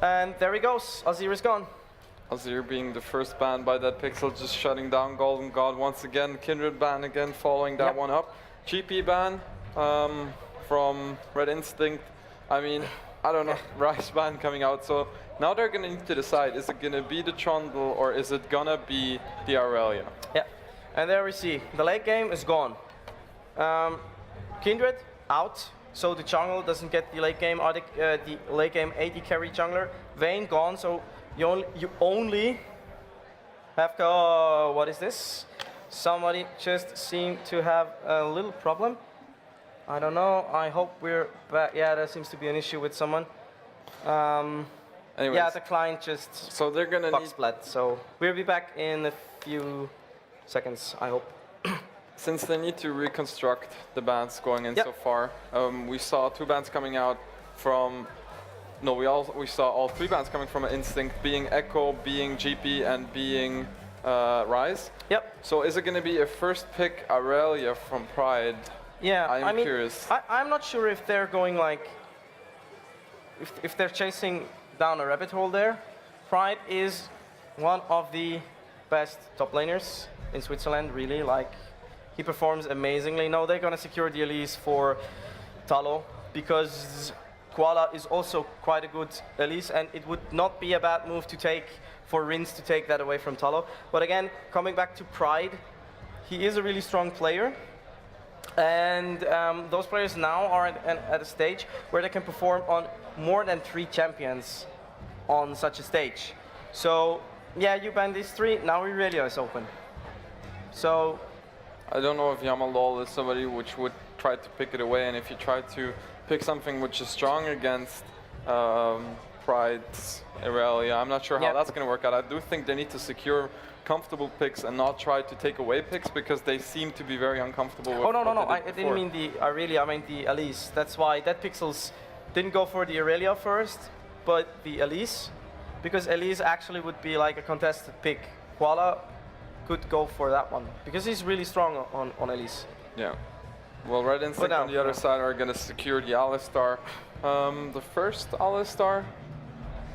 And there he goes. Azir is gone. Azir being the first ban by that Pixel, just shutting down Golden God once again. Kindred ban again, following that one up. GP ban from Red Instinct. I mean, I don't know, Ryze ban coming out. So now they're going to need to decide, is it going to be the Trundle or is it going to be the Aurelia? Yeah, and there we see, the late game is gone. Kindred out, so the jungle doesn't get the late game, the late game AD carry jungler. Vayne gone, so you only have to, what is this? Somebody just seemed to have a little problem. I don't know, I hope we're back. Yeah, there seems to be an issue with someone. Anyways, yeah, the client just so they're gonna bug splat, so we'll be back in a few seconds, I hope. Since they need to reconstruct the bans going in so far, we saw 2 bans coming out from. No, we saw all 3 bans coming from Instinct, being Echo, being GP, and being Ryze. Yep. So is it going to be a first pick Aurelia from Pride? Yeah, I'm curious. I'm not sure if they're going like, if they're chasing down a rabbit hole there. Pride is one of the best top laners in Switzerland, really. Like, he performs amazingly. No, they're gonna secure the Elise for Talo because Koala is also quite a good Elise, and it would not be a bad move to take for Rins to take that away from Talo. But again, coming back to Pride, he is a really strong player. And those players now are at a stage where they can perform on more than 3 champions on such a stage. So yeah, you ban these 3, now Aurelia is open. So I don't know if LoL is somebody which would try to pick it away, and if you try to pick something which is strong against Pride's Aurelia, I'm not sure how that's going to work out. I do think they need to secure comfortable picks and not try to take away picks because they seem to be very uncomfortable with no, I didn't mean the Aurelia, I meant the Elise. That's why that Pixels didn't go for the Aurelia first, but the Elise, because Elise actually would be like a contested pick. Koala could go for that one because he's really strong on Elise. Yeah. Well, Red Instinct on the other side are going to secure the Alistar. The first Alistar?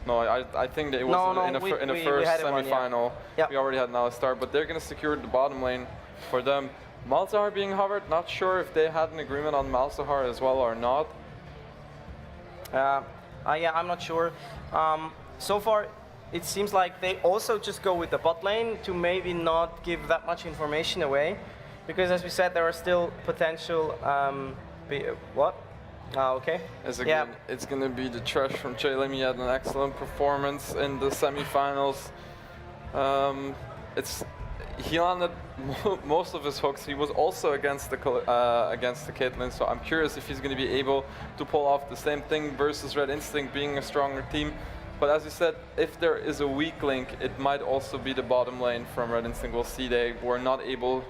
No, I think that it was in the first semi-final. We already had an Alistar, but they're going to secure the bottom lane for them. Malzahar being hovered, not sure if they had an agreement on Malzahar as well or not. Yeah, I'm not sure. So far, it seems like they also just go with the bot lane to maybe not give that much information away. Because as we said, there are still potential, what? Okay. It's going to be the trash from Jalem. He had an excellent performance in the semifinals. He landed most of his hooks. He was also against the Caitlyn, so I'm curious if he's going to be able to pull off the same thing versus Red Instinct being a stronger team. But as you said, if there is a weak link, it might also be the bottom lane from Red Instinct. We'll see they were not able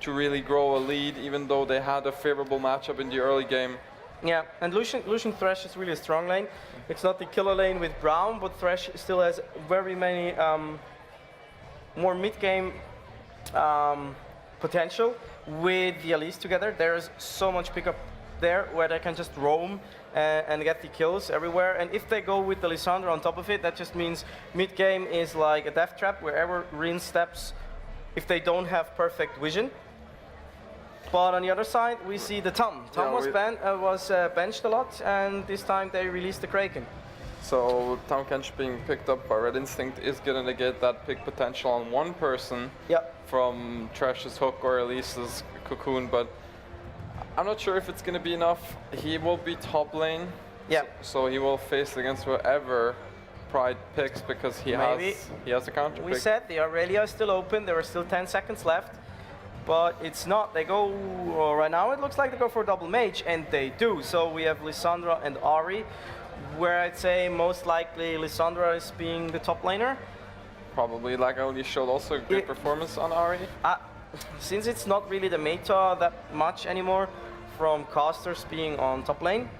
to really grow a lead, even though they had a favorable matchup in the early game. Yeah, and Lucian Thresh is really a strong lane. It's not the killer lane with Braum, but Thresh still has very many more mid-game potential with the Elise together. There's so much pickup there where they can just roam and get the kills everywhere. And if they go with the Lissandra on top of it, that just means mid-game is like a death trap wherever Rin steps if they don't have perfect vision. But on the other side, we see the Tom. Tom was benched a lot, and this time they released the Kraken. So Tom Kench being picked up by Red Instinct is going to get that pick potential on one person from Trash's hook or Elise's cocoon, but I'm not sure if it's going to be enough. He will be top lane, so he will face against whoever Pride picks because he has a counter pick. We said the Aurelia is still open, there are still 10 seconds left. But it's not. They go, right now it looks like they go for double mage, and they do. So we have Lissandra and Ahri, where I'd say most likely Lissandra is being the top laner. Probably, like I already showed also a great performance on Ahri. Since it's not really the meta that much anymore from casters being on top lane,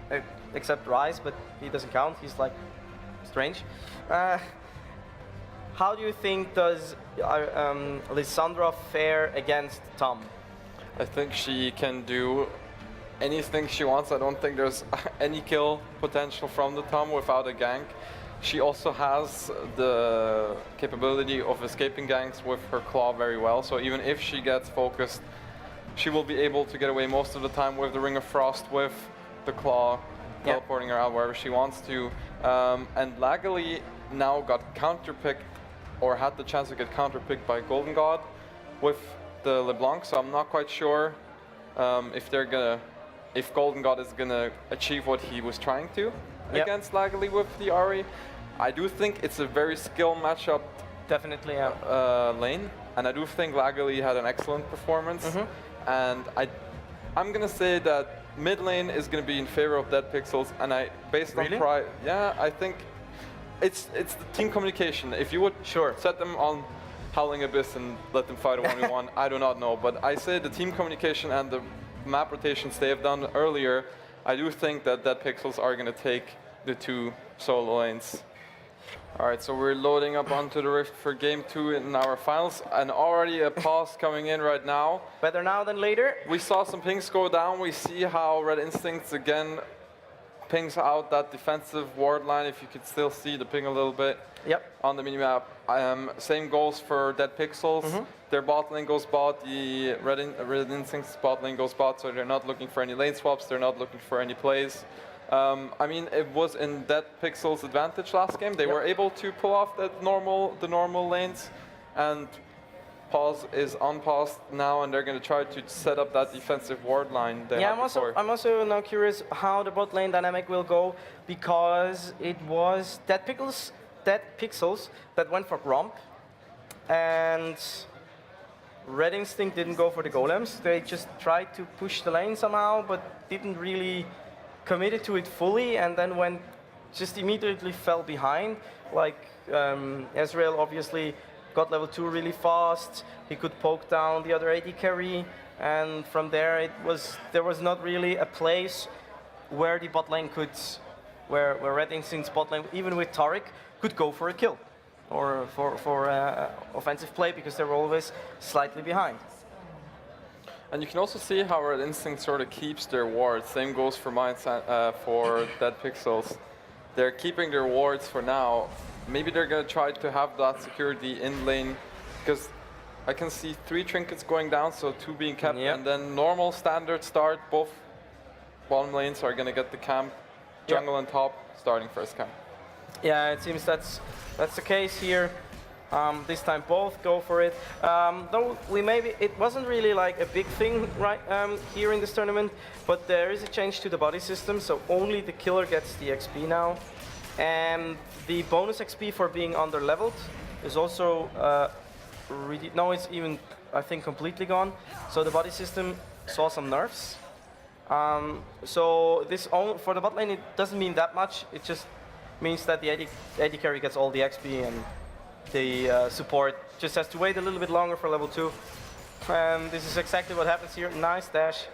except Ryze, but he doesn't count, he's like strange. How do you think does Lissandra fare against Tom? I think she can do anything she wants. I don't think there's any kill potential from the Tom without a gank. She also has the capability of escaping ganks with her claw very well, so even if she gets focused, she will be able to get away most of the time with the Ring of Frost, with the claw, teleporting her out wherever she wants to. And Lagali now got counterpicked, or had the chance to get counterpicked by Golden God with the LeBlanc, so I'm not quite sure if Golden God is gonna achieve what he was trying to against Lagali with the Ahri. I do think it's a very skill matchup. Definitely, lane, and I do think Lagali had an excellent performance. And I'm gonna say that mid lane is gonna be in favor of Dead Pixels, and based on pride, I think it's the team communication. If you would set them on Howling Abyss and let them fight a 1v1, I do not know, but I say the team communication and the map rotations they have done earlier, I do think that Dead Pixels are gonna take the 2 solo lanes. Alright, so we're loading up onto the Rift for game 2 in our finals, and already a pause coming in right now. Better now than later. We saw some pings go down. We see how Red Instincts again pings out that defensive ward line, if you could still see the ping a little bit on the minimap. Same goes for Dead Pixels. Their bot lane goes bot, the Red Instincts bot lane goes bot, so they're not looking for any lane swaps, they're not looking for any plays. I mean, it was in Dead Pixels' advantage last game. They were able to pull off the normal lanes, and pause is unpaused now, and they're going to try to set up that defensive ward line. I'm also now curious how the bot lane dynamic will go, because it was Dead Pixels that went for Gromp, and Red Instinct didn't go for the golems. They just tried to push the lane somehow, but didn't really committed to it fully, and then just immediately fell behind. Like Ezreal obviously got level 2 really fast. He could poke down the other AD carry, and from there there was not really a place where the bot lane where Red Instinct's bot lane, even with Taric, could go for a kill or for offensive play, because they were always slightly behind. And you can also see how Red Instinct sort of keeps their wards. Same goes for for Dead Pixels. They're keeping their wards for now. Maybe they're going to try to have that security in lane, because I can see 3 trinkets going down, so 2 being kept, and then normal standard start. Both bottom lanes are going to get the camp. Jungle and top starting first camp. Yeah, it seems that's the case here. This time both go for it. Though it wasn't really like a big thing here in this tournament, but there is a change to the body system, so only the killer gets the XP now. And the bonus XP for being under-leveled is also it's even, I think, completely gone. So the body system saw some nerfs. So for the bot lane, it doesn't mean that much. It just means that the AD carry gets all the XP, and the support just has to wait a little bit longer for level 2. And this is exactly what happens here. Nice dash.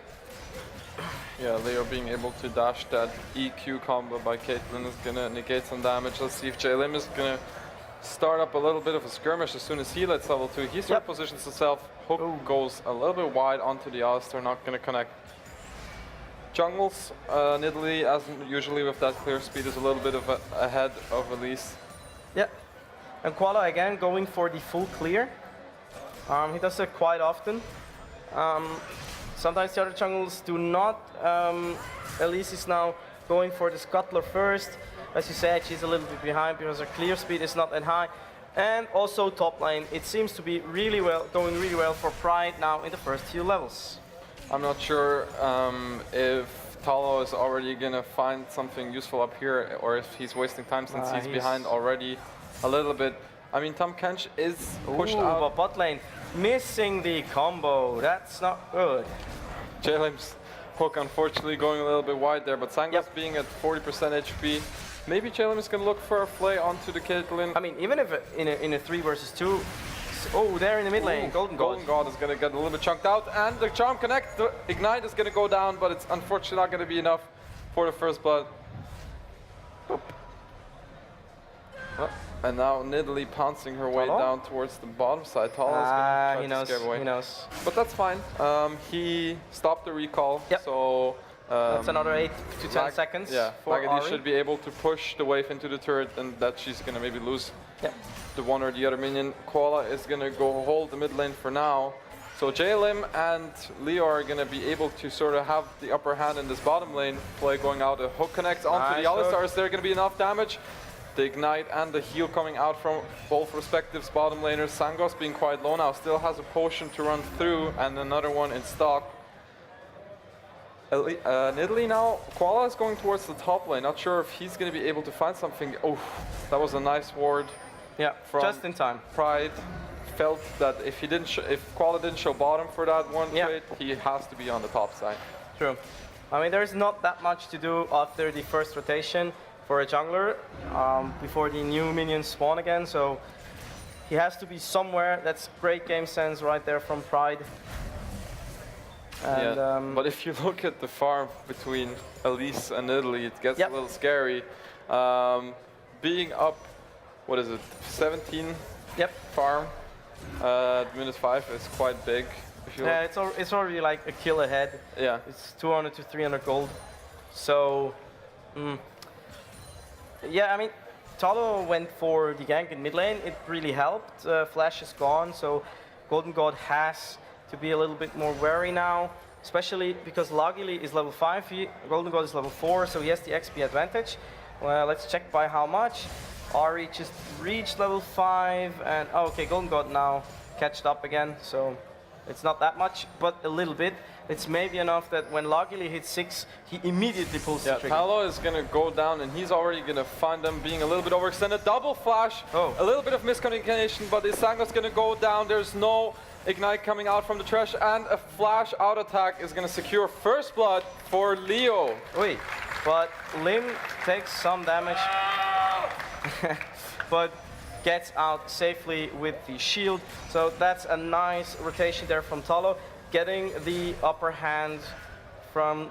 Yeah, Leo being able to dash that EQ combo by Caitlyn is going to negate some damage. Let's see if JLim is going to start up a little bit of a skirmish as soon as he lets level 2. He sort of positions himself. Hook goes a little bit wide onto the Alistair, not going to connect. Jungles, Nidalee, as usually with that clear speed, is a little bit of ahead of Elise. Yeah. And Koala again going for the full clear. He does it quite often. Sometimes the other jungles do not. Elise is now going for the Scuttler first. As you said, she's a little bit behind because her clear speed is not that high. And also top lane, it seems to be going really well for Pride now in the first few levels. I'm not sure if Talo is already going to find something useful up here, or if he's wasting time since he's behind already a little bit. I mean, Tom Kench is pushed out. But bot lane missing the combo. That's not good. JLim's hook unfortunately going a little bit wide there, but Sanglas being at 40% HP. Maybe JLim is going to look for a flay onto the Caitlyn. I mean, even if in a 3 versus 2. Oh, there in the mid lane, Golden God is going to get a little bit chunked out, and the Charm Connect, the Ignite is going to go down, but it's unfortunately not going to be enough for the first blood. And now Nidalee pouncing her way down towards the bottom side. Tala is going to try to scare away. He knows. But that's fine. He stopped the recall, so That's another 8 to 10 Lag- seconds. Yeah, for Magadi Ahri. should be able to push the wave into the turret, and that she's gonna maybe lose Yeah. the one or the other minion. Koala is gonna go hold the mid lane for now. So J-Lim and Leo are gonna be able to sort of have the upper hand in this bottom lane play going out. A hook connects onto the Nice hook. Alistar. Is there gonna be enough damage? The ignite and the heal coming out from both respective bottom laners. Sangos being quite low now, still has a potion to run through and another one in stock. Nidalee now, Koala is going towards the top lane. Not sure if he's going to be able to find something. Oh, that was a nice ward. Yeah, from just in time. Pride felt that if he didn't, if Koala didn't show bottom for that one Yeah. trade, he has to be on the top side. True. I mean, there's not that much to do after the first rotation for a jungler before the new minions spawn again. So he has to be somewhere. That's great game sense right there from Pride. And, Yeah. But if you look at the farm between Elise and Nidalee, it gets Yep. a little scary. Being up, what is it, 17 yep. farm at -5 is quite big. If you Yeah, look. it's already like a kill ahead. Yeah. It's 200 to 300 gold. So, yeah, I mean, Talo went for the gank in mid lane. It really helped. Flash is gone, so Golden God has to be a little bit more wary now, especially because Lagili is level 5, Golden God is level 4, so he has the XP advantage. Well, let's check by how much. Ahri just reached level 5, and oh, okay, Golden God now catched up again, so it's not that much, but a little bit. It's maybe enough that when Lagili hits 6, he immediately pulls Yeah, the trigger. Talo is going to go down, and he's already going to find them being a little bit overextended. Double flash, Oh. a little bit of miscommunication, but Isango's going to go down. There's no ignite coming out from the trash, and a flash out attack is going to secure first blood for Leo. Wait, but Lim takes some damage, but gets out safely with the shield. So that's a nice rotation there from Talo, getting the upper hand from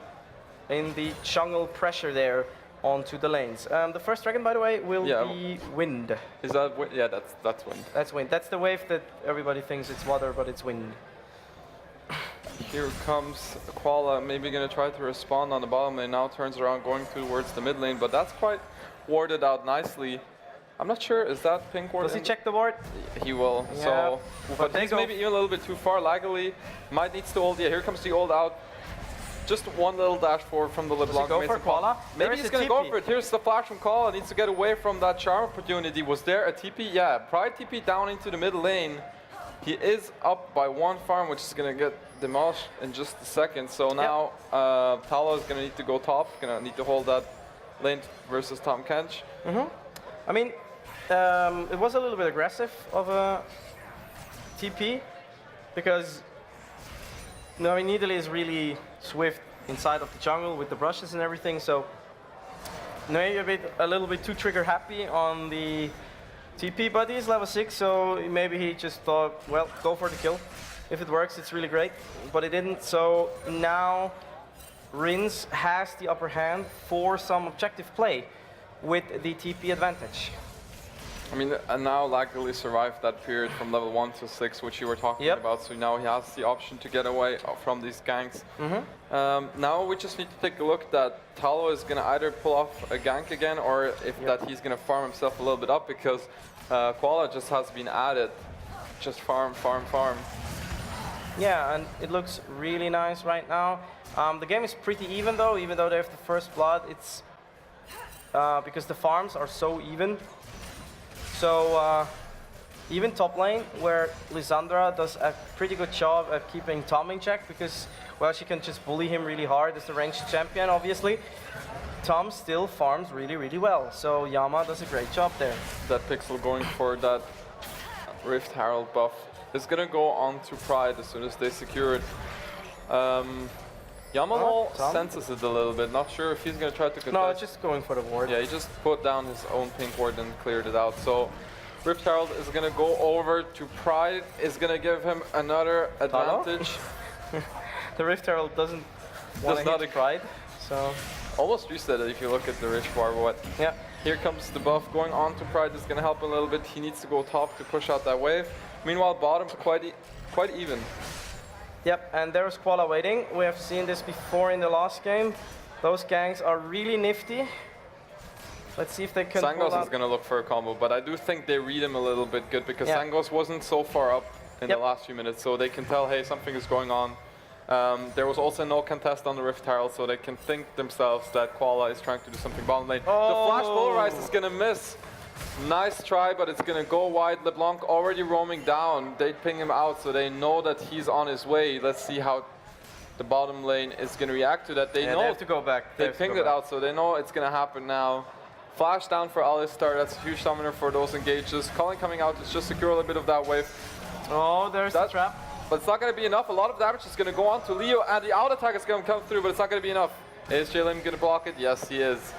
in the jungle pressure there onto the lanes. The first dragon, by the way, will be wind. Is that wind? Yeah, that's wind. That's wind. That's the wave that everybody thinks it's water, but it's wind. Here comes Koala, maybe going to try to respond on the bottom lane. Now turns around, going towards the mid lane, but that's quite warded out nicely. I'm not sure, is that pink ward? Does he check the ward? He will, Yeah, so, but they he's go- maybe even a little bit too far. Lagily might needs to ult. Yeah, here comes the ult out. Just one little dash forward from the LeBlanc. go Makes for it pop. Koala? There Maybe is he's a going to go TP. for it. Here's the flash from Koala. Needs to get away from that charm opportunity. Was there a TP? Yeah, Pride TP down into the mid lane. He is up by one farm, which is going to get demolished in just a second. So now Talo is going to need to go top. Going to need to hold that lane versus Tom Kench. I mean, it was a little bit aggressive of a TP because I mean, Nidalee is really swift inside of the jungle with the brushes and everything, so maybe a little bit too trigger happy on the TP, but he's level 6, so maybe he just thought, well, go for the kill. If it works, it's really great, but it didn't, so now Rins has the upper hand for some objective play with the TP advantage. I mean, and now Lagily survived that period from level 1 to 6, which you were talking about. So now he has the option to get away from these ganks. Now we just need to take a look that Talo is going to either pull off a gank again, or if that he's going to farm himself a little bit up, because Koala just has been added. Just farm, farm, farm. Yeah, and it looks really nice right now. The game is pretty even though they have the first blood. It's because the farms are so even. So even top lane, where Lysandra does a pretty good job at keeping Tom in check, because, well, she can just bully him really hard as the ranged champion, obviously. Tom still farms really, really well. So Yama does a great job there. That Pixel going for that Rift Herald buff is going to go on to Pride as soon as they secure it. Yamanol senses it a little bit, not sure if he's going to try to contest. No, just going for the ward. Yeah, he just put down his own pink ward and cleared it out. So Rift Herald is going to go over to Pride, is going to give him another advantage. The Rift Herald doesn't want to hit Pride, so... Almost reset it if you look at the Rich Bar, but yeah. Here comes the buff going on to Pride, is going to help a little bit. He needs to go top to push out that wave. Meanwhile, bottom's quite even. Yep, and there's Koala waiting. We have seen this before in the last game. Those gangs are really nifty. Let's see if they can pull Sangos out. is going to look for a combo, but I do think they read him a little bit good because Yeah. Sangos wasn't so far up in Yep. the last few minutes, so they can tell, hey, something is going on. There was also no contest on the Rift Herald, so they can think themselves that Koala is trying to do something bottom lane. The flash polarize is going to miss. Nice try, but it's going to go wide. LeBlanc already roaming down. They ping him out, so they know that he's on his way. Let's see how the bottom lane is going to react to that. They know They have to go back. they have to pinged go it back. out, so they know it's going to happen now. Flash down for Alistar, that's a huge summoner for those engages. Culling coming out to just secure a little bit of that wave. Oh, there's the trap. But it's not going to be enough. A lot of damage is going to go on to Leo, and the out attack is going to come through, but it's not going to be enough. Is Jalen going to block it? Yes, he is.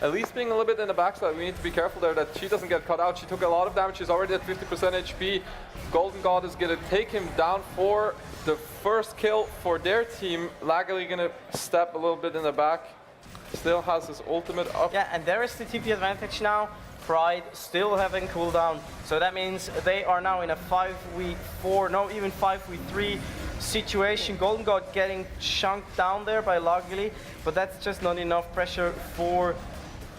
At least being a little bit in the backside, we need to be careful there that she doesn't get cut out. She took a lot of damage. She's already at 50% HP. Golden God is going to take him down for the first kill for their team. Laggily going to step a little bit in the back. Still has his ultimate up. Yeah, and there is the TP advantage now. Pride still having cooldown. So that means they are now in a 5v4, no, even 5v3 situation. Golden God getting chunked down there by Lagili, but that's just not enough pressure for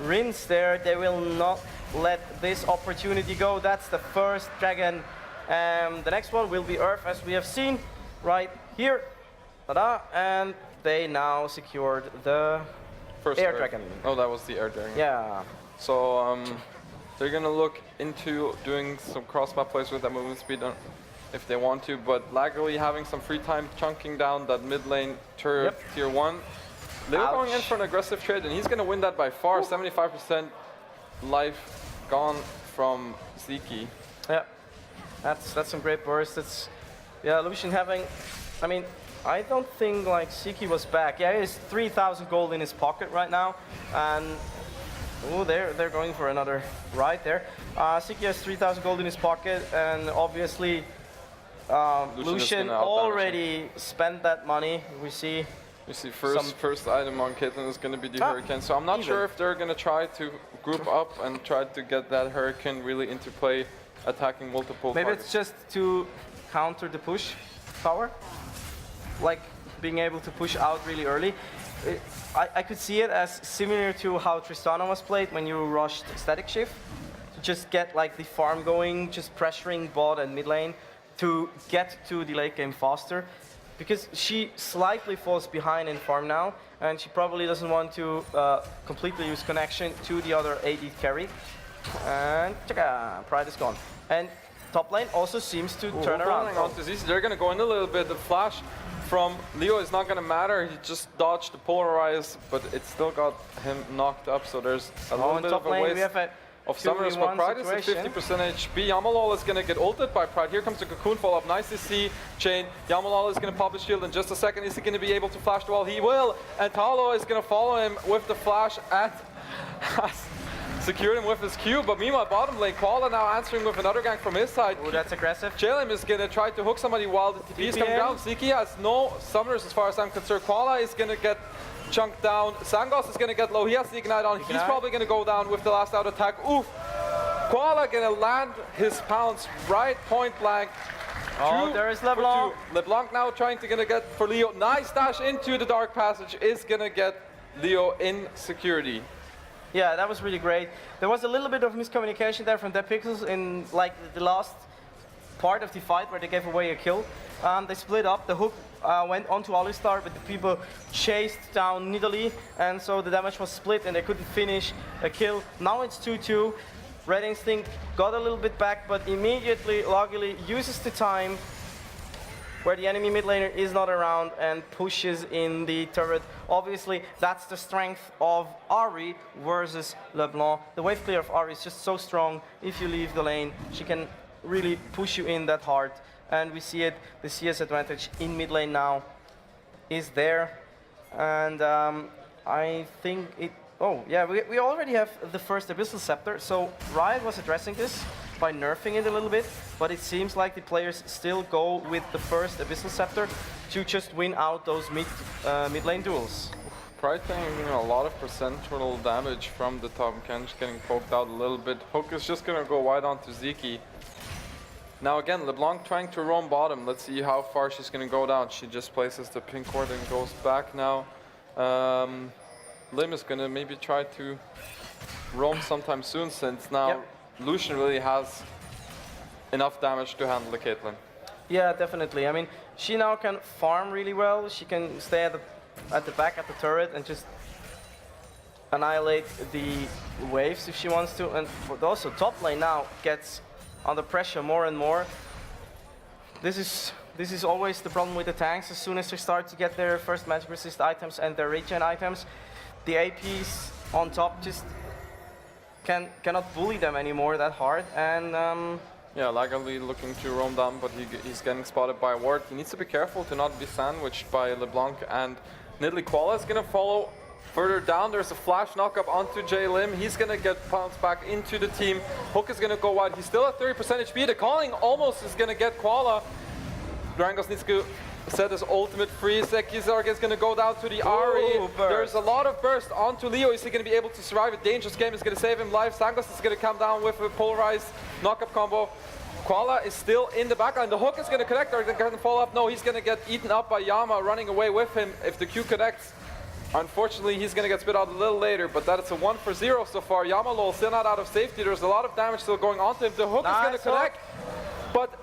Rins there. They will not let this opportunity go. That's the first dragon. The next one will be Earth, as we have seen right here. Ta-da! And they now secured the First air Earth. dragon. Oh, that was the air dragon. Yeah. So they're going to look into doing some cross-map plays with that movement speed if they want to, but Laggily having some free time chunking down that mid lane turret tier 1. Leo going in for an aggressive trade, and he's going to win that by far. 75% life gone from Ziki. Yeah, that's some great burst. It's Lucian having. I mean, I don't think like Ziki was back. Yeah, he has 3,000 gold in his pocket right now, and they're going for another ride there. Ziki has 3,000 gold in his pocket, and obviously Lucian already spent that money. We see first item on Caitlyn is going to be the Hurricane. So I'm not sure if they're going to try to group up and try to get that Hurricane really into play, attacking multiple Maybe targets. it's just to counter the push power, like being able to push out really early. I could see it as similar to how Tristana was played when you rushed Static Shift. To just get like the farm going, just pressuring bot and mid lane to get to the late game faster. Because she slightly falls behind in farm now, and she probably doesn't want to completely lose connection to the other AD carry. And Pride is gone. And top lane also seems to turn around. They're going to go in a little bit. The flash from Leo is not going to matter. He just dodged the polarize, but it still got him knocked up. So there's a little bit of a waste of summoners, but Pride is at 50% HP. Yamalol is going to get ulted by Pride. Here comes the cocoon follow-up. Nice to see Chain. Yamalol is going to pop his shield in just a second. Is he going to be able to flash the wall? He will. And Talo is going to follow him with the flash and secured him with his Q. But meanwhile, bottom lane, Koala now answering with another gank from his side. Oh, that's aggressive. Jalen is going to try to hook somebody while the TP is coming down. Ziki has no summoners as far as I'm concerned. Koala is going to get chunked down. Sangos is going to get low. He has the ignite on. He's probably going to go down with the last out attack. Oof. Koala going to land his pounce right point blank. Oh, there is LeBlanc. LeBlanc now trying to get for Leo. Nice dash into the dark passage is going to get Leo in security. Yeah, that was really great. There was a little bit of miscommunication there from Dead Pixels in like the last part of the fight where they gave away a kill. They split up. The hook went onto Alistar, but the people chased down Nidalee, and so the damage was split and they couldn't finish a kill. Now it's 2-2. Red Instinct got a little bit back, but immediately Lagili uses the time where the enemy mid laner is not around and pushes in the turret. Obviously, that's the strength of Ahri versus LeBlanc. The wave clear of Ahri is just so strong. If you leave the lane, she can really push you in that hard. And we see it, the CS advantage in mid lane now is there. And I think it, oh yeah, we already have the first Abyssal Scepter. So Riot was addressing this by nerfing it a little bit, but it seems like the players still go with the first Abyssal Scepter to just win out those mid lane duels. Pride taking a lot of percentual damage from the top. Kench getting poked out a little bit. Hook is just going to go wide onto Ziki. Now again, LeBlanc trying to roam bottom. Let's see how far she's going to go down. She just places the pink ward and goes back now. Lim is going to maybe try to roam sometime soon, since now Lucian really has enough damage to handle the Caitlyn. Yeah, definitely. I mean, she now can farm really well. She can stay at the back at the turret and just annihilate the waves if she wants to. And but also top lane now gets under pressure more and more. This is always the problem with the tanks. As soon as they start to get their first magic resist items and their regen items, the APs on top just cannot bully them anymore that hard. And yeah, Lagerly looking to roam down, but he's getting spotted by a ward. He needs to be careful to not be sandwiched by LeBlanc and Nidalee. Koala is going to follow further down. There's a flash knockup onto J Lim. He's going to get bounced back into the team. Hook is going to go wide. He's still at 30% HP. The calling almost is going to get Koala. Drangos needs to set his ultimate free. Sekizarg is going to go down to the Ahri. There's a lot of burst onto Leo. Is he going to be able to survive? A dangerous game is going to save him life. Sangos is going to come down with a polarized knockup combo. Koala is still in the backline. The hook is going to connect, or is it going to fall up? No, he's going to get eaten up by Yama running away with him if the Q connects. Unfortunately, he's going to get spit out a little later, but that is a 1 for 0 so far. Yama LoL still not out of safety. There's a lot of damage still going on to him. The hook is going to connect, but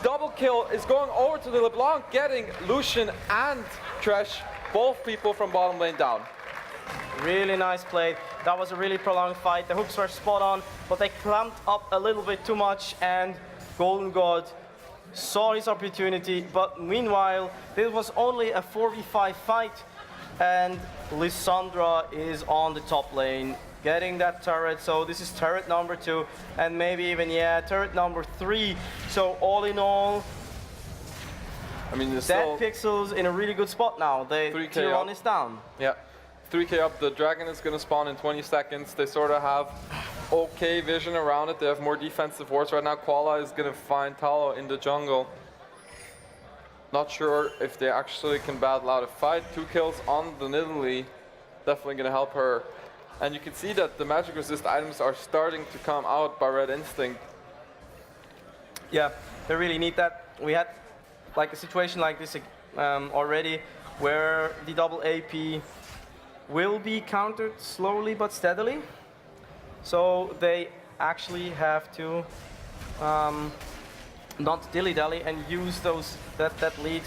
double kill is going over to the LeBlanc, getting Lucian and Thresh, both people from bottom lane down. Really nice play. That was a really prolonged fight. The hooks were spot on, but they clamped up a little bit too much, and Golden God saw his opportunity. But meanwhile, this was only a 4v5 fight, and Lissandra is on the top lane, getting that turret. So this is turret number 2, and maybe even, yeah, turret number 3. So all in all, I mean, Dead Pixels in a really good spot now. Tier 1 is down. Yeah, 3k up. The dragon is going to spawn in 20 seconds. They sort of have okay vision around it. They have more defensive wards right now. Koala is going to find Talo in the jungle. Not sure if they actually can battle out a fight. 2 kills on the Nidalee. Definitely going to help her. And you can see that the magic resist items are starting to come out by Red Instinct. Yeah, they really need that. We had like a situation like this already, where the double AP will be countered slowly but steadily. So they actually have to not dilly-dally and use that lead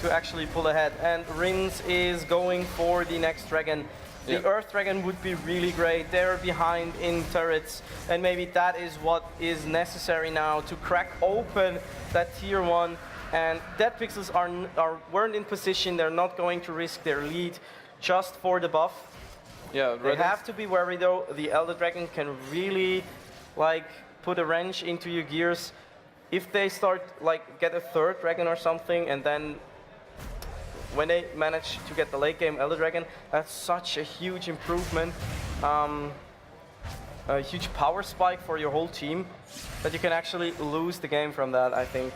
to actually pull ahead. And Rins is going for the next dragon. The Earth Dragon would be really great. They're behind in turrets, and maybe that is what is necessary now to crack open that tier 1. And Dead Pixels weren't in position. They're not going to risk their lead just for the buff. Yeah, they have to be wary though. The Elder Dragon can really like put a wrench into your gears. If they start like get a third dragon or something, and then when they manage to get the late game Elder Dragon, that's such a huge improvement, a huge power spike for your whole team, that you can actually lose the game from that, I think.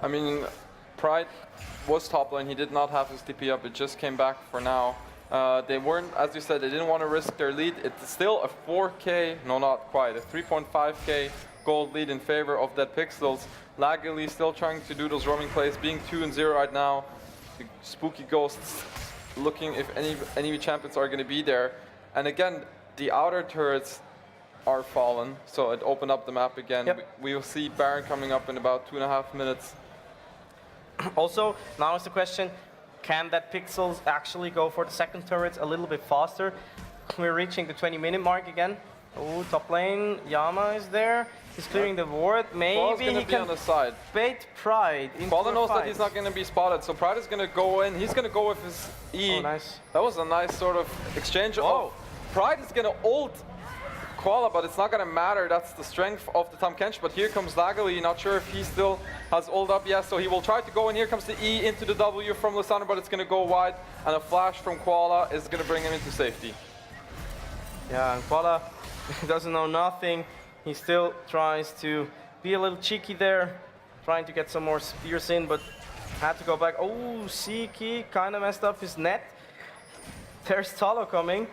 I mean, Pride was top lane. He did not have his TP up. It just came back for now. They weren't, as you said, they didn't want to risk their lead. It's still a 4k, no, not quite, a 3.5k gold lead in favor of Dead Pixels. Lagerly still trying to do those roaming plays, being 2-0 right now. The spooky ghosts looking if any champions are going to be there. And again, the outer turrets are fallen, so it opened up the map again. Yep. We will see Baron coming up in about 2.5 minutes. Also, now is the question, can that Pixels actually go for the second turret a little bit faster? We're reaching the 20-minute mark again. Oh, top lane, Yama is there. He's clearing the ward. Maybe he can on the side. bait Pride into Paula knows a fight. that he's not going to be spotted, so Pride is going to go in. He's going to go with his E. Oh, nice. That was a nice sort of exchange. Oh, Pride is going to ult Koala, but it's not going to matter. That's the strength of the Tahm Kench. But here comes Lagerly. Not sure if he still has ult up yet, so he will try to go in. Here comes the E into the W from Lissandra, but it's going to go wide. And a flash from Koala is going to bring him into safety. Yeah, and Koala doesn't know nothing. He still tries to be a little cheeky there, trying to get some more spears in, but had to go back. Oh, Siki kind of messed up his net. There's Talo coming,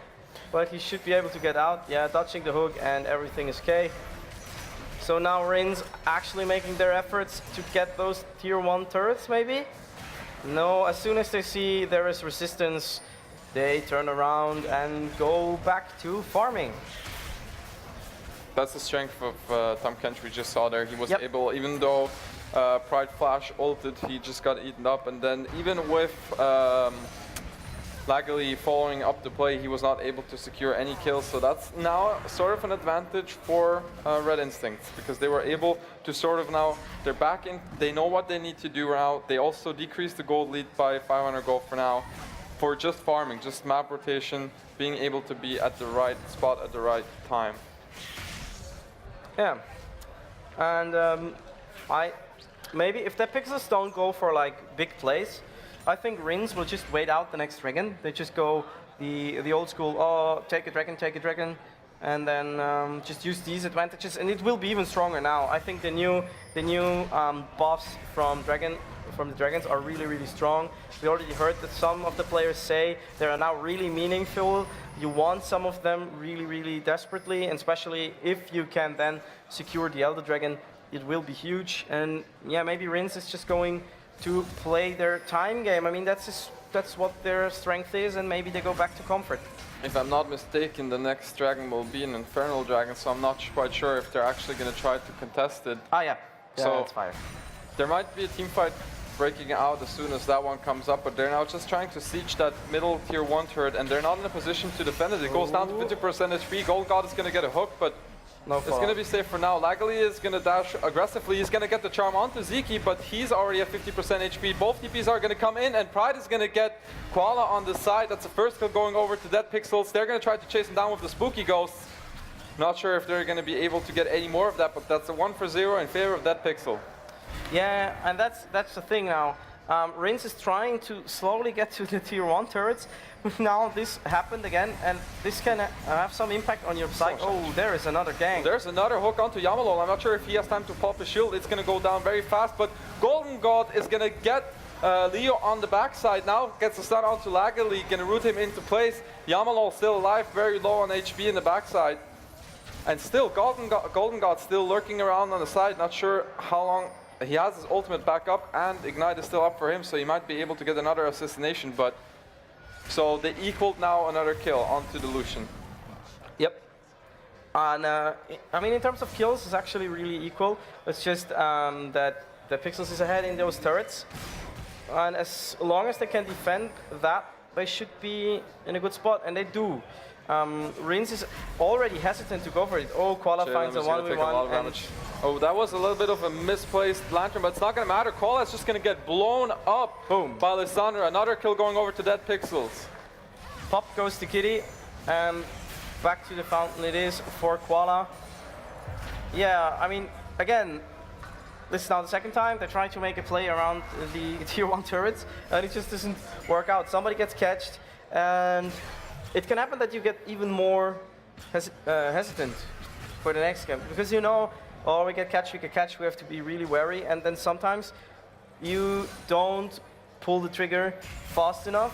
but he should be able to get out. Yeah, dodging the hook and everything is okay. So now Rin's actually making their efforts to get those tier 1 turrets, maybe? No, as soon as they see there is resistance, they turn around and go back to farming. That's the strength of Tom Kench we just saw there. He was Yep. able, even though Pride Flash ulted, he just got eaten up. And then even with Laggily following up the play, he was not able to secure any kills. So that's now sort of an advantage for Red Instinct, because they were able to sort of now, they're back in, they know what they need to do now. They also decreased the gold lead by 500 gold for now, for just farming, just map rotation, being able to be at the right spot at the right time. Yeah, and maybe if the pixels don't go for like big plays, I think Rins will just wait out the next dragon. They just go the old school, oh, take a dragon, and then just use these advantages, and it will be even stronger now. I think the new buffs from the dragons are really strong. We already heard that some of the players say they are now really meaningful. You want some of them really desperately, and especially if you can then secure the Elder Dragon, it will be huge. And yeah, maybe Rins is just going to play their time game. I mean, that's what their strength is, and maybe they go back to comfort. If I'm not mistaken, the next dragon will be an Infernal Dragon, so I'm not quite sure if they're actually going to try to contest it. Ah, yeah. So that's fire. There might be a team fight breaking out as soon as that one comes up, but they're now just trying to siege that middle tier 1 turret, and they're not in a position to defend it. It goes down to 50% HP. Golden God is going to get a hook, but it's going to be safe for now. Laggily is going to dash aggressively. He's going to get the charm onto Ziki, but he's already at 50% HP. Both TPs are going to come in, and Pride is going to get Koala on the side. That's the first kill going over to Dead Pixels. They're going to try to chase him down with the Spooky Ghosts. Not sure if they're going to be able to get any more of that, but that's a 1-for-0 in favor of Dead Pixel. Yeah, and that's the thing now. Rins is trying to slowly get to the tier 1 turrets. Now this happened again, and this can have some impact on your side. Oh, there is another gang. There's another hook onto Yamalol. I'm not sure if he has time to pop his shield. It's going to go down very fast, but Golden God is going to get Leo on the backside now. Gets a stun onto Laggily, going to root him into place. Yamalol still alive, very low on HP in the backside. And still, Golden God still lurking around on the side. Not sure how long. He has his ultimate back up, and Ignite is still up for him, so he might be able to get another assassination, but... So they equaled now another kill onto the Lucian. Yep. And I mean, in terms of kills, it's actually really equal. It's just that the Pixels is ahead in those turrets. And as long as they can defend that, they should be in a good spot, and they do. Rins is already hesitant to go for it. Oh, Koala finds a 1v1. Oh, that was a little bit of a misplaced Lantern, but it's not going to matter. Koala is just going to get blown up. Boom. By Lysandra. Another kill going over to Dead Pixels. Pop goes to Kitty, and back to the fountain it is for Koala. Yeah, I mean, again, this is now the second time they're trying to make a play around the tier 1 turrets, and it just doesn't work out. Somebody gets catched, and it can happen that you get even more hesitant for the next game, because you know, oh, we get catch, we have to be really wary, and then sometimes you don't pull the trigger fast enough,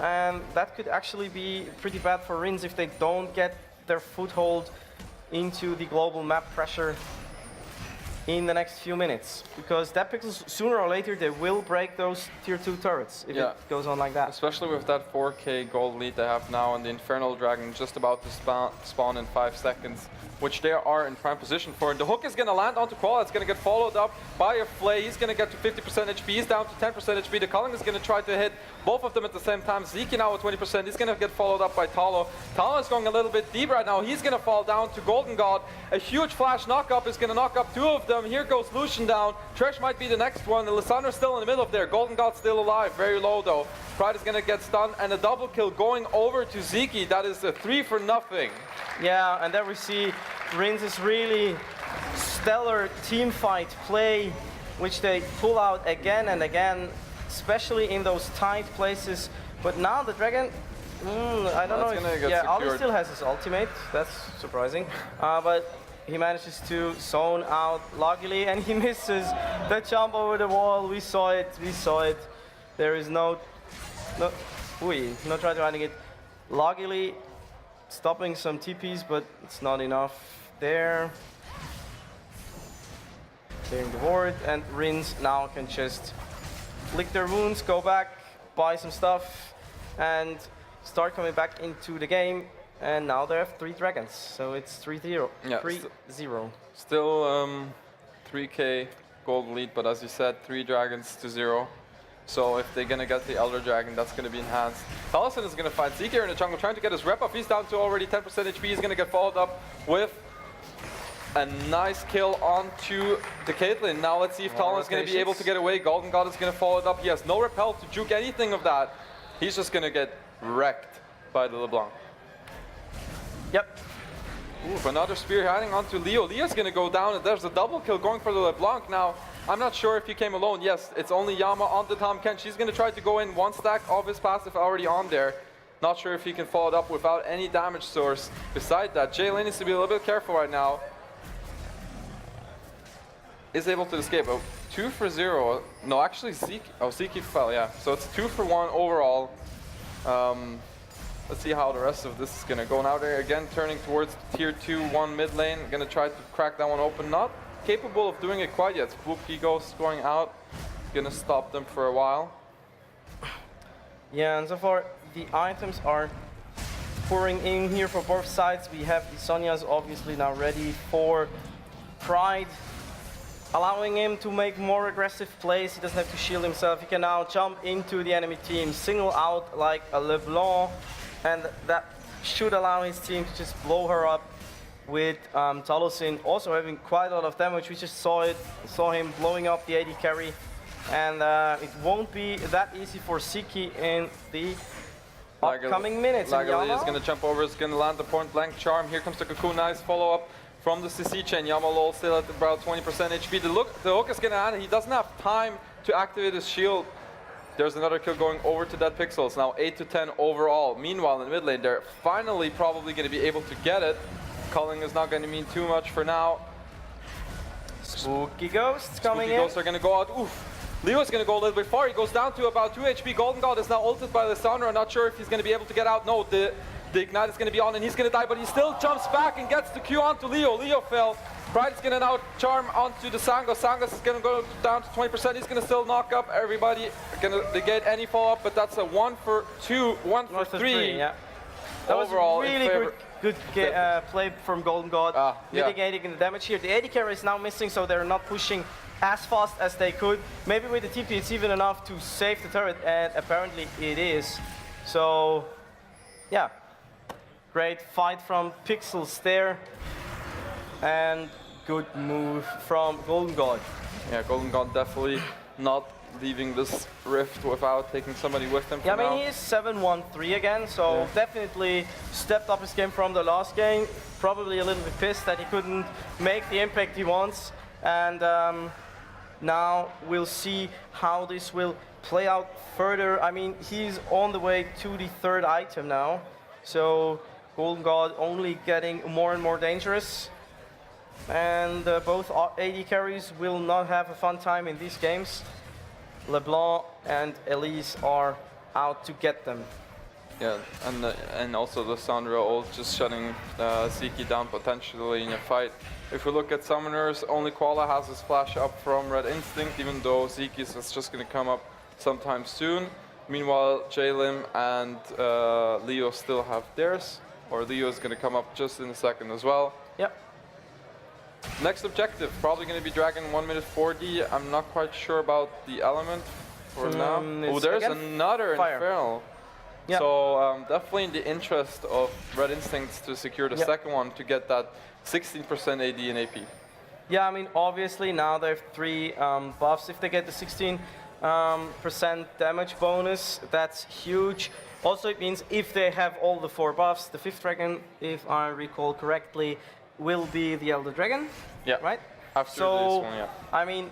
and that could actually be pretty bad for Rins if they don't get their foothold into the global map pressure in the next few minutes, because Dead Pixels, sooner or later, they will break those tier 2 turrets if it goes on like that. Especially with that 4k gold lead they have now, and the Infernal Dragon just about to spawn in 5 seconds, which they are in prime position for. And the hook is going to land onto Koala. It's going to get followed up by a Flay. He's going to get to 50% HP. He's down to 10% HP. The Culling is going to try to hit both of them at the same time. Zeke now at 20%. He's going to get followed up by Talo. Talo is going a little bit deep right now. He's going to fall down to Golden God. A huge flash knock-up is going to knock up 2 of them. Here goes Lucian down. Tresh might be the next one. Lysandra's still in the middle of there. Golden God's still alive. Very low though. Pride is going to get stunned, and a double kill going over to Zeke. That is a 3-for-0. Yeah, and there we see Rins' really stellar team fight play, which they pull out again and again, especially in those tight places. But now the Dragon, I don't know if... Ali still has his ultimate. That's surprising. But he manages to zone out Loggily, and he misses the jump over the wall. We saw it. There is no try to hiding it. Loggily stopping some TPs, but it's not enough there. clearing the ward, and Rins now can just lick their wounds, go back, buy some stuff, and start coming back into the game. And now they have 3 dragons, so it's 3-0. Yeah, 3-0. Still 3k gold lead, but as you said, 3 dragons to 0. So if they're gonna get the Elder Dragon, that's gonna be enhanced. Taliesin is gonna find Zeke here in the jungle, trying to get his rep up. He's down to already 10% HP. He's gonna get followed up with a nice kill onto the Caitlyn. Now let's see if Talon is gonna be able to get away. Golden God is gonna follow it up. He has no repel to juke anything of that. He's just gonna get wrecked by the LeBlanc. Yep. Ooh, another spear hiding onto Leo. Leo's gonna go down, and there's a double kill going for the LeBlanc now. I'm not sure if he came alone. Yes, it's only Yama on the Tom Kench. He's gonna try to go in 1 stack of his passive already on there. Not sure if he can follow it up without any damage source. Beside that, Jalen needs to be a little bit careful right now. Is able to escape. Oh, 2 for 0. No, actually Zeke. Oh, Zeke fell, yeah. So it's 2 for 1 overall. Let's see how the rest of this is gonna go. Now they're again turning towards the tier 2-1 mid lane. Gonna try to crack that one open. Not capable of doing it quite yet. Spooky Ghost going out. Gonna stop them for a while. Yeah, and so far the items are pouring in here for both sides. We have the Sonya's obviously now ready for Pride, allowing him to make more aggressive plays. He doesn't have to shield himself. He can now jump into the enemy team, single out like a LeBlanc, and that should allow his team to just blow her up with Taliesin also having quite a lot of damage. We just saw him blowing up the AD carry, and it won't be that easy for Siki in the upcoming minutes. Lagali is going to jump over, is going to land the point blank charm. Here comes the Cocoon, nice follow up from the CC chain. Yama LoL still at about 20% HP. The hook is going to land. He doesn't have time to activate his shield. There's another kill going over to Dead Pixels. Now 8 to 10 overall. Meanwhile, in the mid lane, they're finally probably going to be able to get it. Culling is not going to mean too much for now. Spooky Ghosts coming in. Spooky Ghosts are going to go out. Oof. Leo is going to go a little bit far. He goes down to about 2 HP. Golden God is now ulted by Lissandra. I'm not sure if he's going to be able to get out. No, the Ignite is going to be on and he's going to die, but he still jumps back and gets the Q onto Leo. Leo fell. Pride is going to now charm onto the Sangos. Sangos is going to go down to 20%. He's going to still knock up everybody. Going to negate any follow-up, but that's a 1 for 2, 1 for 3. Yeah. That overall was really good play from Golden God, mitigating the damage here. The AD carry is now missing, so they're not pushing as fast as they could. Maybe with the TP it's even enough to save the turret, and apparently it is. So, yeah. Great fight from Pixels there, and good move from Golden God. Yeah, Golden God definitely not leaving this rift without taking somebody with him. Yeah, I mean, he is 7-1-3 again, so definitely stepped up his game from the last game. Probably a little bit pissed that he couldn't make the impact he wants, and now we'll see how this will play out further. I mean, he's on the way to the 3rd item now, so Golden God only getting more and more dangerous, and both AD carries will not have a fun time in these games. LeBlanc and Elise are out to get them. Yeah, and also the Sandra ult just shutting Ziki down potentially in a fight. If we look at summoners, only Koala has his flash up from Red Instinct, even though Ziki's is just going to come up sometime soon. Meanwhile, Jalim and Leo still have theirs, or Leo is going to come up just in a second as well. Yep. Next objective, probably going to be Dragon 1 minute 40. I'm not quite sure about the element for now. Oh, there's another Infernal. Yep. So definitely in the interest of Red Instincts to secure the second one to get that 16% AD and AP. Yeah, I mean, obviously now they have 3 buffs. If they get the 16% damage bonus, that's huge. Also, it means if they have all the 4 buffs, the 5th dragon, if I recall correctly, will be the Elder Dragon. Yeah. Right? After so, this one, yeah. I mean,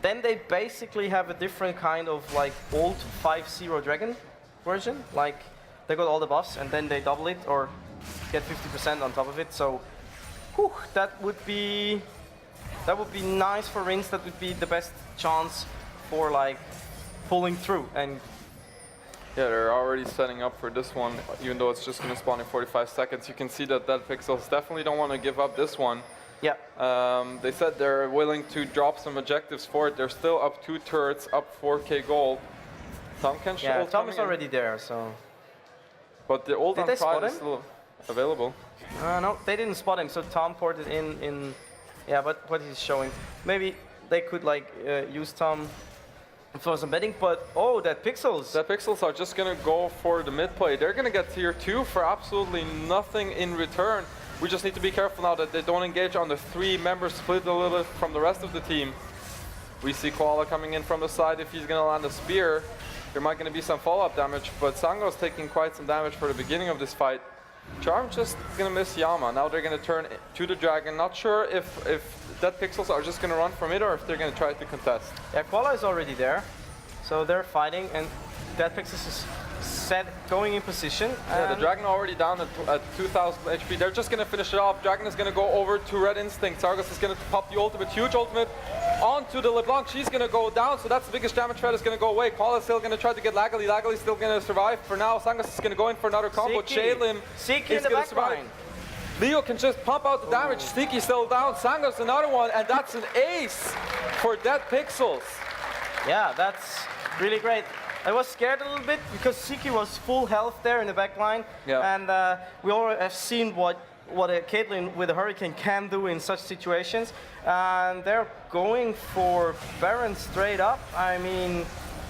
then they basically have a different kind of like old 5-0 dragon version. Like, they got all the buffs and then they double it or get 50% on top of it. So, whew, that would be nice for Rins. That would be the best chance for like pulling through. And yeah, they're already setting up for this one, even though it's just going to spawn in 45 seconds. You can see that Dead Pixels definitely don't want to give up this one. Yeah. They said they're willing to drop some objectives for it. They're still up 2 turrets, up 4k gold. Tom can show. Yeah, Tom is already there, so. But the old Did they spot Pride is him? still available. No, they didn't spot him, so Tom ported in. Yeah, but what he's showing. Maybe they could like use Tom for some betting, but oh, that Pixels. The Pixels are just gonna go for the mid play. They're gonna get tier 2 for absolutely nothing in return. We just need to be careful now that they don't engage on the 3 members split a little bit from the rest of the team. We see Koala coming in from the side. If he's gonna land a spear, there might gonna be some follow-up damage, but Sango's taking quite some damage for the beginning of this fight. Charm just gonna miss Yama. Now they're gonna turn to the dragon. Not sure if Dead Pixels are just gonna run from it or if they're gonna try to contest. Yeah, Koala is already there, so they're fighting, and Dead Pixels is set going in position. Yeah, the dragon already down at 2000 HP. They're just gonna finish it off. Dragon is gonna go over to Red Instinct. Sargus is gonna pop the ultimate, huge ultimate onto the LeBlanc. She's gonna go down, so that's the biggest damage threat is gonna go away. Koala is still gonna try to get Laggly. Laggly's still gonna survive for now. Sangus is gonna go in for another combo. Jalim is gonna survive. Leo can just pump out the damage. Sneaky still down. Sangus another one, and that's an ace for Dead Pixels. Yeah, that's really great. I was scared a little bit because Siki was full health there in the back line. Yeah. And we all have seen what a Caitlyn with a Hurricane can do in such situations. And they're going for Baron straight up. I mean,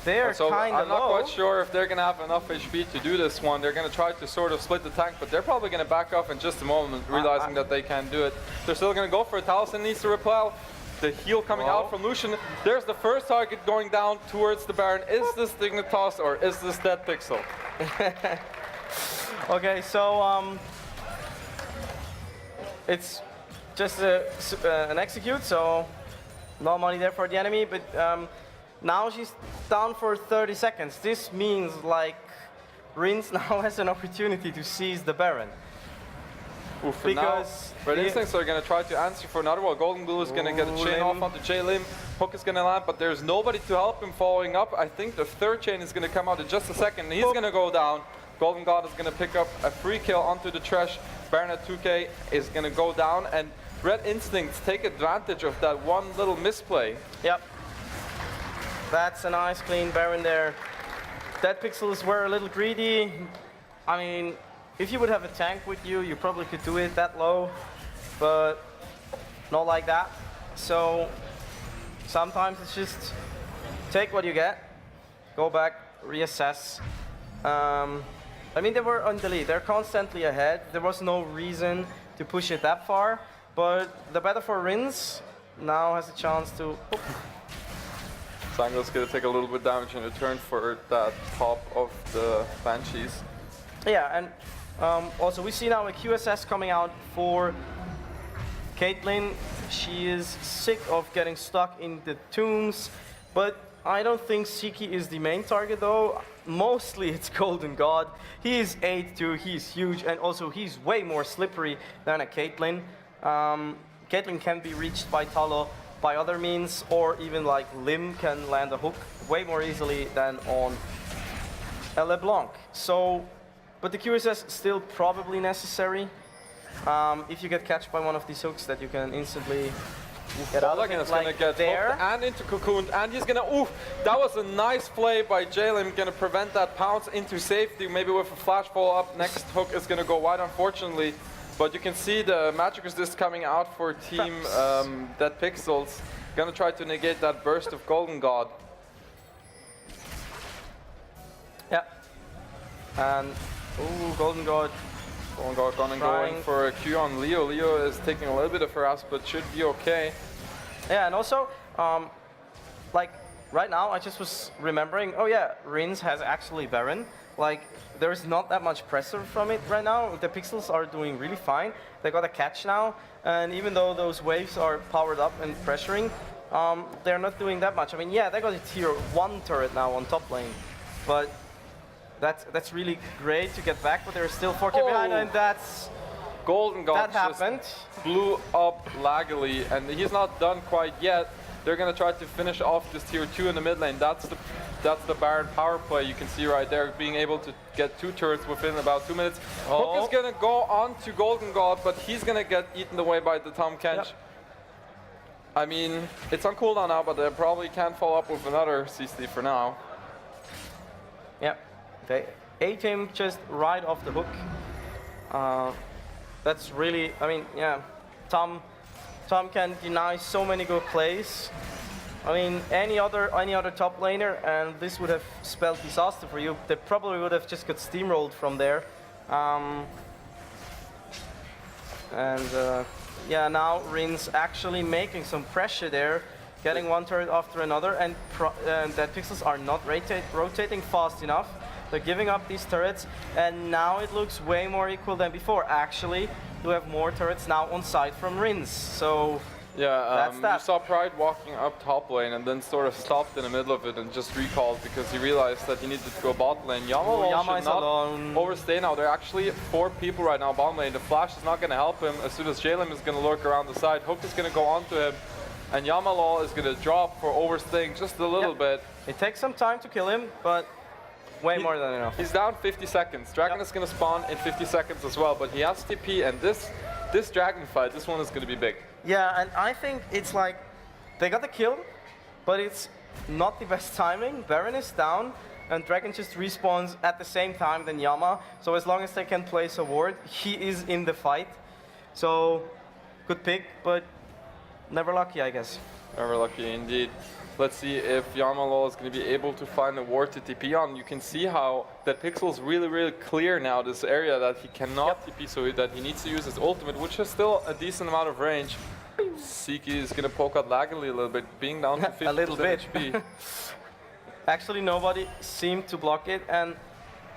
they're kind of I'm not low. quite sure if they're going to have enough HP to do this one. They're going to try to sort of split the tank, but they're probably going to back off in just a moment, realizing that they can't do it. They're still going to go for it. Taliesin needs to repel. The heal coming out from Lucian. There's the first target going down towards the Baron. Is this Dignitas or is this Dead Pixel? Okay, so it's just an execute, so no money there for the enemy, but now she's down for 30 seconds. This means like Rins now has an opportunity to seize the Baron. Oof, Because Red Instincts are going to try to answer for another one. Golden Blue is going to get a chain off onto Jalim. Hook is going to land, but there's nobody to help him following up. I think the third chain is going to come out in just a second. He's going to go down. Golden God is going to pick up a free kill onto the trash. Baron at 2k is going to go down, and Red Instincts take advantage of that one little misplay. Yep. That's a nice clean Baron there. Dead Pixels were a little greedy. I mean, if you would have a tank with you, you probably could do it that low, but not like that. So sometimes it's just take what you get, go back, reassess. I mean, they were on the lead. They're constantly ahead. There was no reason to push it that far, but the better for Rins now has a chance to... Sango's going to take a little bit damage in return for that pop of the Banshees. Yeah, and also we see now a QSS coming out for Caitlyn. She is sick of getting stuck in the tombs, but I don't think Siki is the main target though. Mostly it's Golden God. He is 8-2, he's huge, and also he's way more slippery than a Caitlyn. Caitlyn can be reached by Talo by other means, or even like Lim can land a hook way more easily than on a LeBlanc. So, but the QSS is still probably necessary. If you get catched by one of these hooks that you can instantly get out of it, is going to get there. hooked and into cocooned, and he's going to, oof, that was a nice play by Jalim, going to prevent that pounce into safety, maybe with a flash follow-up. Next hook is going to go wide, unfortunately. But you can see the magic resist coming out for Team Dead Pixels. Gonna try to negate that burst of Golden God. Yeah. And, ooh, Golden God. Golden God gonna go in for a Q on Leo. Leo is taking a little bit of harass, but should be okay. Yeah, and also, like, right now I just was remembering, oh yeah, Rins has actually Baron. Like, there's not that much pressure from it right now. The Pixels are doing really fine. They got a catch now, and even though those waves are powered up and pressuring, they're not doing that much. I mean, yeah, they got a tier 1 turret now on top lane, but that's really great to get back, but they're still 4k behind, and that's... Golden God that happened. Just blew up laggily, and he's not done quite yet. They're gonna try to finish off this tier 2 in the mid lane. That's that's the Baron power play. You can see right there, being able to get 2 turrets within about 2 minutes. Hook is gonna go on to Golden God, but he's gonna get eaten away by the Tahm Kench. Yep. I mean, it's on cooldown now, but they probably can't follow up with another CC for now. Yeah, they ate him just right off the hook. That's really, I mean, yeah, Tahm can deny so many good plays. I mean, any other top laner, and this would have spelled disaster for you. They probably would have just got steamrolled from there. Yeah, now Rin's actually making some pressure there, getting one turret after another, and that Pixels are not rotating fast enough. They're giving up these turrets, and now it looks way more equal than before. Actually, you have more turrets now on side from Rins, so yeah, that's that. You saw Pride walking up top lane and then sort of stopped in the middle of it and just recalled because he realized that he needed to go bot lane. Yama should not overstay now. There are actually 4 people right now bottom lane. The flash is not going to help him. As soon as Jalem is going to lurk around the side, Hook is going to go onto him, and Yamalol is going to drop for overstaying just a little bit. It takes some time to kill him, but way more than enough. He's down 50 seconds. Dragon is going to spawn in 50 seconds as well, but he has TP, and this Dragon fight, this one is going to be big. Yeah, and I think it's like, they got the kill, but it's not the best timing. Baron is down, and Dragon just respawns at the same time than Yama, so as long as they can place a ward, he is in the fight. So, good pick, but never lucky, I guess. Never lucky indeed. Let's see if Yamalol is going to be able to find a ward to TP on. You can see how that Pixel's really clear now, this area that he cannot TP, so that he needs to use his ultimate, which is still a decent amount of range. Siki is going to poke out Laggily a little bit, being down to 50% a little bit. HP. Actually, nobody seemed to block it, and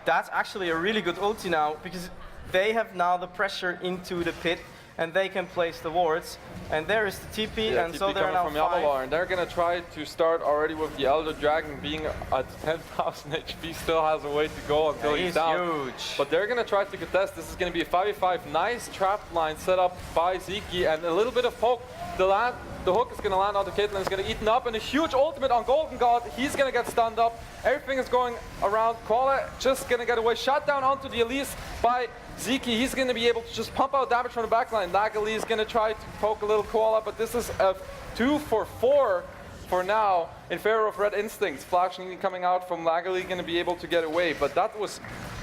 that's actually a really good ulti now, because they have now the pressure into the pit, and they can place the wards, and there is the TP, yeah, and TP so they're now from Yamalol, and they're going to try to start already with the Elder Dragon being at 10,000 HP, still has a way to go until he's down. Huge. But they're going to try to contest. This is going to be a 5v5, nice trap line set up by Ziki, and a little bit of poke. The hook is going to land onto Caitlyn, is going to eat it up, and a huge ultimate on Golden God. He's going to get stunned up. Everything is going around. Koala just going to get away. Shot down onto the Elise by Ziki. He's going to be able to just pump out damage from the backline. Lagali is going to try to poke a little Koala, but this is a 2 for 4 for now in favor of Red Instincts. Flashing coming out from Lagali, going to be able to get away, but that was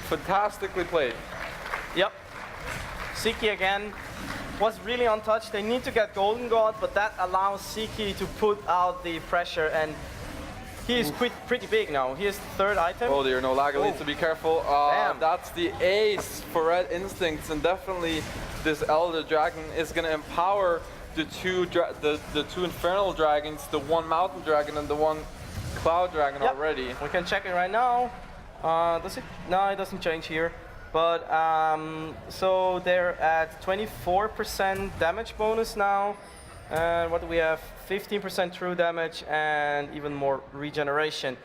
fantastically played. Yep. Ziki again was really untouched. They need to get Golden God, but that allows Ziki to put out the pressure, and he is pretty big now. He is the 3rd item. Oh dear, no, Lagali needs to be careful. Damn. That's the ace for Red Instincts, and definitely this Elder Dragon is going to empower the two Infernal Dragons, the one Mountain Dragon and the one Cloud Dragon already. We can check it right now. Does it? No, it doesn't change here. But so they're at 24% damage bonus now. And what do we have? 15% true damage and even more regeneration.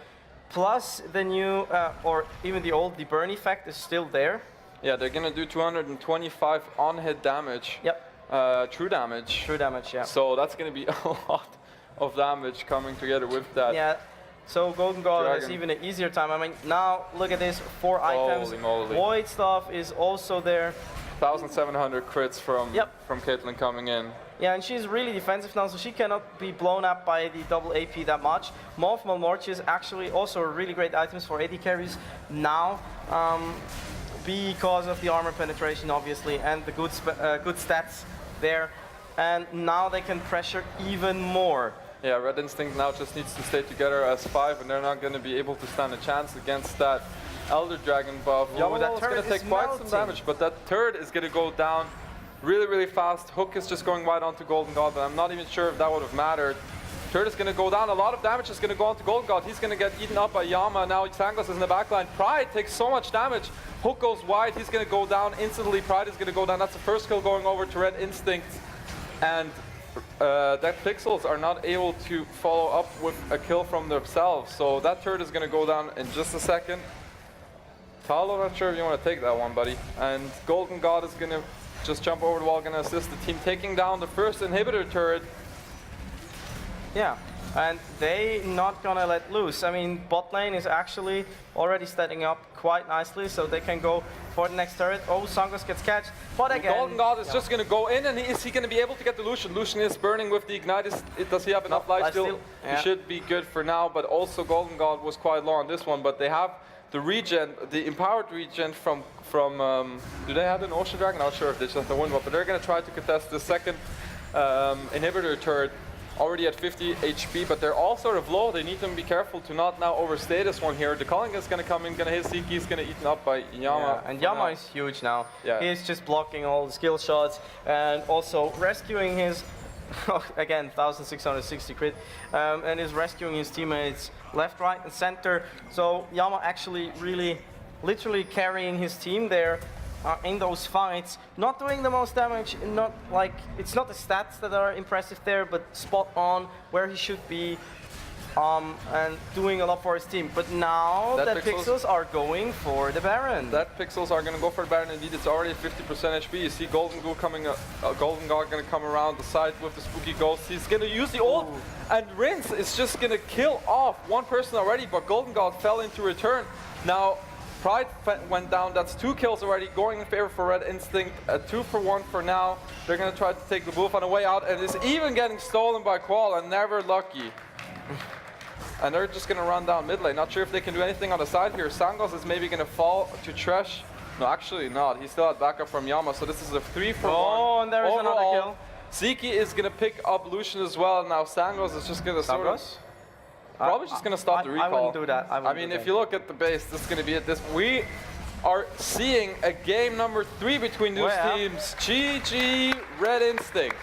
Plus the new, or even the old, the burn effect is still there. Yeah, they're gonna do 225 on-hit damage. Yep. True damage. True damage, yeah. So that's gonna be a lot of damage coming together with that. Yeah. So Golden God Dragon has even an easier time. I mean, now look at this, 4 items. Holy moly. Void stuff is also there. 1,700 crits from Caitlyn coming in. Yeah, and she's really defensive now, so she cannot be blown up by the double AP that much. Morph Malmorch is actually also really great items for AD carries now, because of the armor penetration, obviously, and the good stats there. And now they can pressure even more. Yeah, Red Instinct now just needs to stay together as 5, and they're not going to be able to stand a chance against that Elder Dragon buff. Yamalol is going to take quite some damage, but that turret is going to go down really fast. Hook is just going right onto Golden God, but I'm not even sure if that would have mattered. Turret is going to go down. A lot of damage is going to go onto Golden God. He's going to get eaten up by Yama. Now Tangos is in the backline. Pride takes so much damage. Hook goes wide. He's going to go down instantly. Pride is going to go down. That's the first kill going over to Red Instinct. And that Pixels are not able to follow up with a kill from themselves. So that turret is going to go down in just a second. Talo, not sure if you want to take that one, buddy. And Golden God is going to just jump over the wall, going to assist the team, taking down the first inhibitor turret. Yeah, and they not gonna let loose. I mean, bot lane is actually already setting up quite nicely, so they can go for the next turret. Oh, Sangos gets catch, but again... Golden God is just going to go in, and is he going to be able to get the Lucian? Lucian is burning with the Ignite. Does he have enough life steal? Yeah. He should be good for now, but also Golden God was quite low on this one, but they have the regen, the empowered regen from do they have an Ocean Dragon? Not sure if they just have the one, but they're going to try to contest the second inhibitor turret. Already at 50 HP, but they're all sort of low. They need to be careful to not now overstay this one here. The Culling is going to come in, going to hit Ziki, he's going to eaten up by Yama. Yeah, and Yama is huge now. Yeah. He's just blocking all the skill shots and also rescuing his, again, 1660 crit, and is rescuing his teammates left, right, and center. So Yama actually really, literally carrying his team there. In those fights, not doing the most damage, not like it's not the stats that are impressive there, but spot on where he should be, and doing a lot for his team. But now that Pixels are going for the Baron. That Pixels are going to go for the Baron. Indeed, it's already 50% HP. You see Golden Ghoul coming, Golden God going to come around the side with the Spooky Ghost. He's going to use the ult, and Rinse is just going to kill off one person already, but Golden God fell into return. Now, Pride went down, that's 2 kills already, going in favor for Red Instinct, 2 for 1 for now. They're going to try to take the Wolf on the way out, and it's even getting stolen by Qual, and never lucky. And they're just going to run down mid lane. Not sure if they can do anything on the side here. Sangos is maybe going to fall to Trash. No, actually not. He still had backup from Yama, so this is a 3 for 1. Oh, and there is another kill. Ziki is going to pick up Lucian as well, and now Sangos is just going to sort of... Probably just going to stop the recall. I wouldn't do that. I mean, if you look at the base, this is going to be it. We are seeing a game number 3 between those teams. GG, Red Instinct.